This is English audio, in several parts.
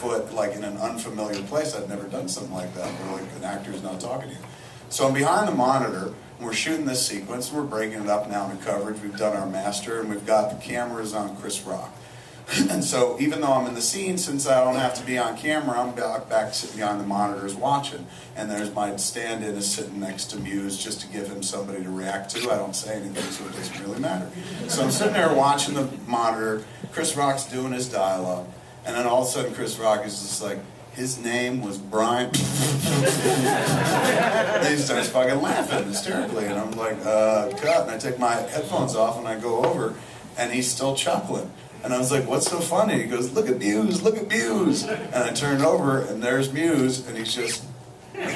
foot like in an unfamiliar place. I'd never done something like that, where like an actor's not talking to you. So I'm behind the monitor, and we're shooting this sequence, and we're breaking it up now into coverage. We've done our master, and we've got the cameras on Chris Rock. And so even though I'm in the scene, since I don't have to be on camera, I'm back sitting behind the monitors watching. And there's my stand-in is sitting next to Mewes just to give him somebody to react to. I don't say anything, so it doesn't really matter. So I'm sitting there watching the monitor. Chris Rock's doing his dialogue. And then all of a sudden Chris Rock is just like, his name was Brian. And he starts fucking laughing hysterically. And I'm like, cut. And I take my headphones off and I go over, and he's still chuckling. And I was like, what's so funny? He goes, look at Mewes, look at Mewes. And I turned over, and there's Mewes, and he's just fucking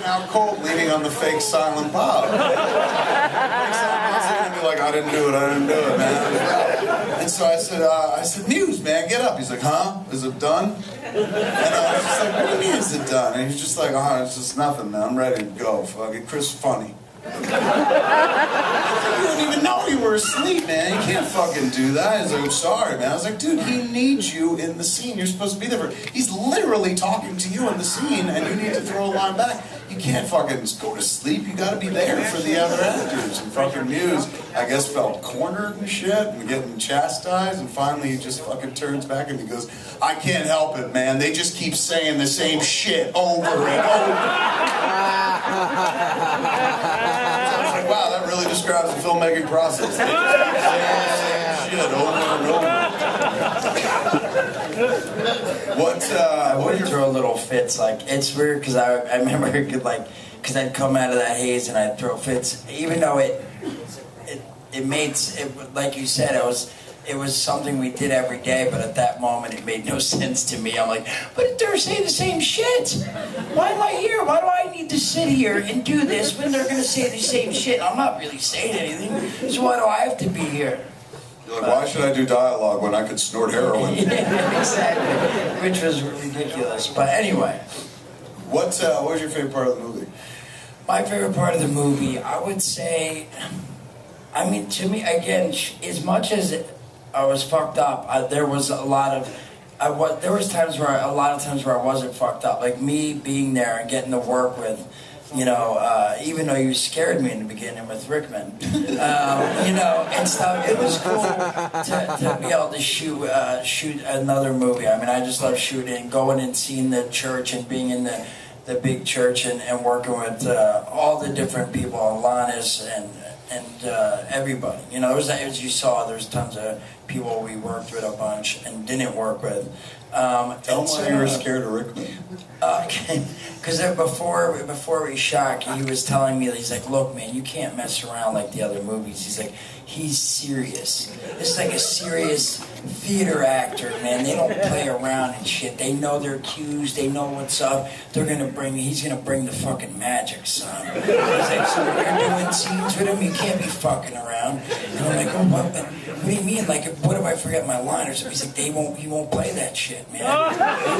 out cold, leaning on the fake Silent Bob. He's like, I didn't do it, man. And so I said, Mewes, man, get up. He's like, huh? Is it done? And I was just like, what do you mean, is it done? And he's just like, oh, it's just nothing, man. I'm ready to go. Fucking Chris, funny. You don't even know you were asleep, man. You can't fucking do that. He's like, I'm sorry, man. I was like, dude, he needs you in the scene. You're supposed to be there for. He's literally talking to you in the scene, and you need to throw a line back. You can't fucking go to sleep. You gotta be there for the other actors. And fucking Mewes, I guess, felt cornered and shit and getting chastised, and finally he just fucking turns back and he goes, I can't help it, man. They just keep saying the same shit over and over. Wow, that really describes the filmmaking process. Shit over and over. What would throw little fits. Like, it's weird because I remember because I'd come out of that haze and I'd throw fits, even though it made like you said, it was something we did every day, but at that moment it made no sense to me. I'm like, but they're saying the same shit. Why am I here? Why do I need to sit here and do this when they're going to say the same shit? I'm not really saying anything, so why do I have to be here? You're like, why should I do dialogue when I could snort heroin? Yeah, exactly, which was ridiculous. But anyway. What was your favorite part of the movie? My favorite part of the movie, I would say, I mean, to me, again, as much as I was fucked up, there was a lot of, there was times where, a lot of times where I wasn't fucked up. Like me being there and getting to work with, you know, even though you scared me in the beginning with Rickman, you know, and stuff. It was cool to be able to shoot another movie. I mean, I just love shooting, going and seeing the church and being in the big church and working with all the different people, Alanis and everybody. You know, as you saw, there's tons of people we worked with a bunch and didn't work with. Tell them why you were scared of Rickman. Because before we shot, he was telling me, he's like, look, man, you can't mess around like the other movies. He's like, he's serious. This is like a serious theater actor, man. They don't play around and shit. They know their cues. They know what's up. He's gonna bring the fucking magic, son. He's like, so when you're doing scenes with him, you can't be fucking around. And I'm like, oh, what do you mean? Like, what if I forget my line or something? He's like, he won't play that shit, man. He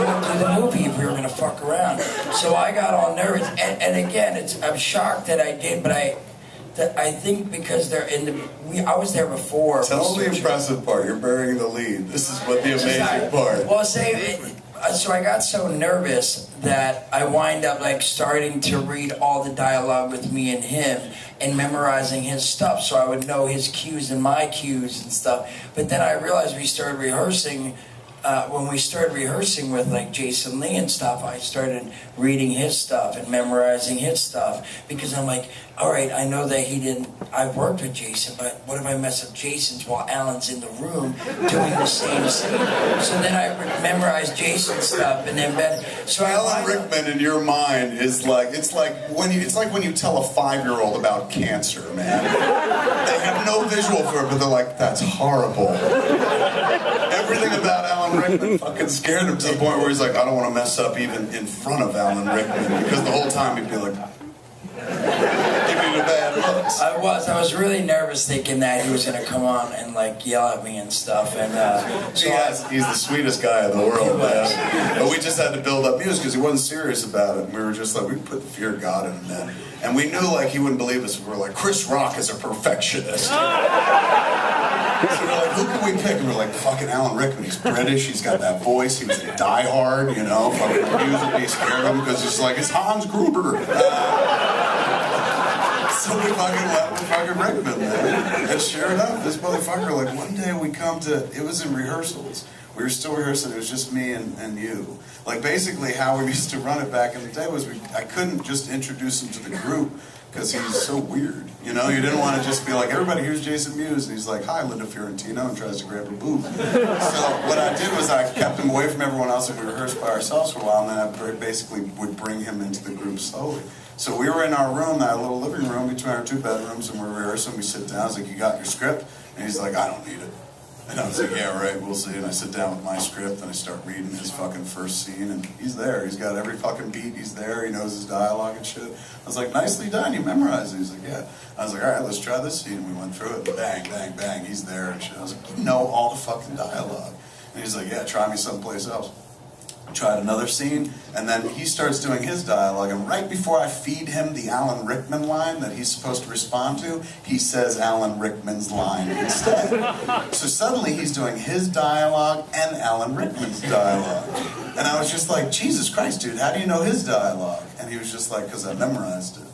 won't do the movie if we were gonna fuck around. So I got all nervous, and again, I'm shocked that I did, but I think because they're I was there before. Tell the impressive part. You're burying the lead. This is what the amazing part. Well, so I got so nervous that I wind up like starting to read all the dialogue with me and him and memorizing his stuff, so I would know his cues and my cues and stuff. But then I realized we started rehearsing. When we started rehearsing with like Jason Lee and stuff, I started reading his stuff and memorizing his stuff because I'm like, all right, I know that I've worked with Jason, but what if I mess up Jason's while Alan's in the room doing the same scene? So then I memorized Jason's stuff, and then Alan Rickman in your mind is like, it's like when you tell a 5-year-old about cancer, man. They have no visual for it, but they're like, that's horrible. Everything about Alan Rickman fucking scared him to the point where he's like, I don't want to mess up even in front of Alan Rickman, because the whole time he'd be like, give me the bad looks. I was really nervous thinking that he was going to come on and like yell at me and stuff, and so he's the sweetest guy in the world, man. But we just had to build up Mewes because he wasn't serious about it. We were just like, we put the fear of God in him, man. And we knew like he wouldn't believe us. We were like, Chris Rock is a perfectionist. So we're like, who can we pick? And we're like, fucking Alan Rickman. He's British. He's got that voice. He was in Die Hard, you know. Fucking music. He scared him because it's like, it's Hans Gruber. So we fucking went with fucking Rickman, man. And sure enough, this motherfucker, like, one day we come to, it was in rehearsals. We were still rehearsing, it was just me and you. Like, basically how we used to run it back in the day was I couldn't just introduce him to the group because he's so weird. You know, you didn't want to just be like, everybody, here's Jason Mewes. And he's like, hi, Linda Fiorentino, and tries to grab her boob. So what I did was I kept him away from everyone else and we rehearsed by ourselves for a while, and then I basically would bring him into the group slowly. So we were in our room, that little living room between our two bedrooms, and we're rehearsing. We sit down. I was like, you got your script? And he's like, I don't need it. And I was like, yeah, right, we'll see. And I sit down with my script, and I start reading his fucking first scene, and he's there. He's got every fucking beat. He's there. He knows his dialogue and shit. I was like, nicely done. You memorized it. He's like, yeah. I was like, all right, let's try this scene. And we went through it. Bang, bang, bang. He's there and shit. I was like, you know all the fucking dialogue. And he's like, yeah, try me someplace else. Tried another scene, and then he starts doing his dialogue, and right before I feed him the Alan Rickman line that he's supposed to respond to, he says Alan Rickman's line instead. So suddenly he's doing his dialogue and Alan Rickman's dialogue. And I was just like, Jesus Christ, dude, how do you know his dialogue? And he was just like, because I memorized it.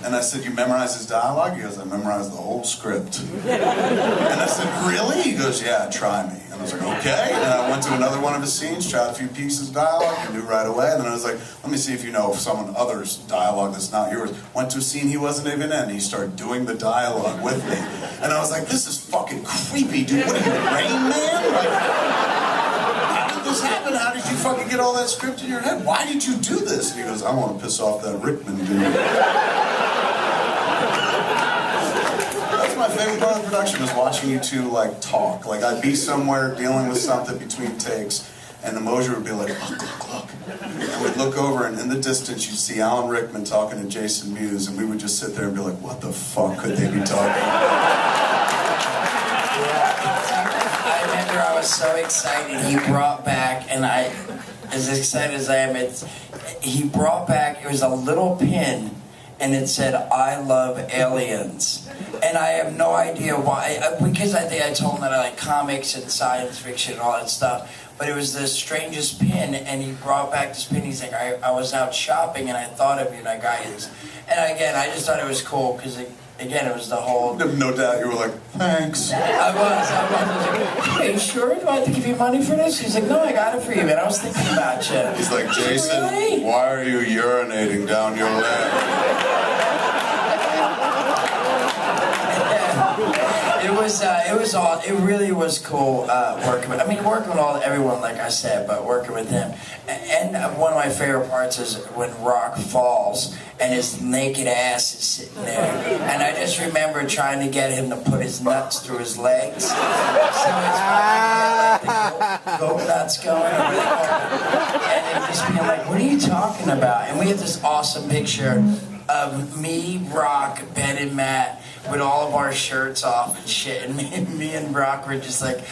And I said, you memorized his dialogue? He goes, I memorized the whole script. And I said, really? He goes, yeah, try me. And I was like, okay. And I went to another one of his scenes, tried a few pieces of dialogue, he knew right away. And then I was like, let me see if you know someone other's dialogue that's not yours. Went to a scene he wasn't even in. He started doing the dialogue with me. And I was like, this is fucking creepy, dude. What are you, Rain Man? Like, how did this happen? How did you fucking get all that script in your head? Why did you do this? And he goes, I want to piss off that Rickman dude. My favorite part of the production was watching you two like talk. Like I'd be somewhere dealing with something between takes, and the Mosier would be like, look. And we'd look over, and in the distance you'd see Alan Rickman talking to Jason Mewes, and we would just sit there and be like, what the fuck could they be talking about? I remember I was so excited. He brought back, and I, as excited as I am, he brought back, it was a little pin, and it said, I love aliens. And I have no idea why, because I think I told him that I like comics and science fiction and all that stuff, but it was the strangest pin, and he brought back this pin. He's like, I was out shopping, and I thought of you, and I got you. And again, I just thought it was cool, because again, it was the whole... No doubt you were like, thanks. I was like, are you sure? Do I have to give you money for this? He's like, no, I got it for you, man. I was thinking about you. He's like, Jason, really? Why are you urinating down your leg? It really was cool working with, working with everyone, like I said, but working with him. And one of my favorite parts is when Rock falls and his naked ass is sitting there. And I just remember trying to get him to put his nuts through his legs. So it's like the goat nuts going. And him just being like, what are you talking about? And we have this awesome picture of me, Rock, Ben, and Matt with all of our shirts off and shit, and me and Rock were just like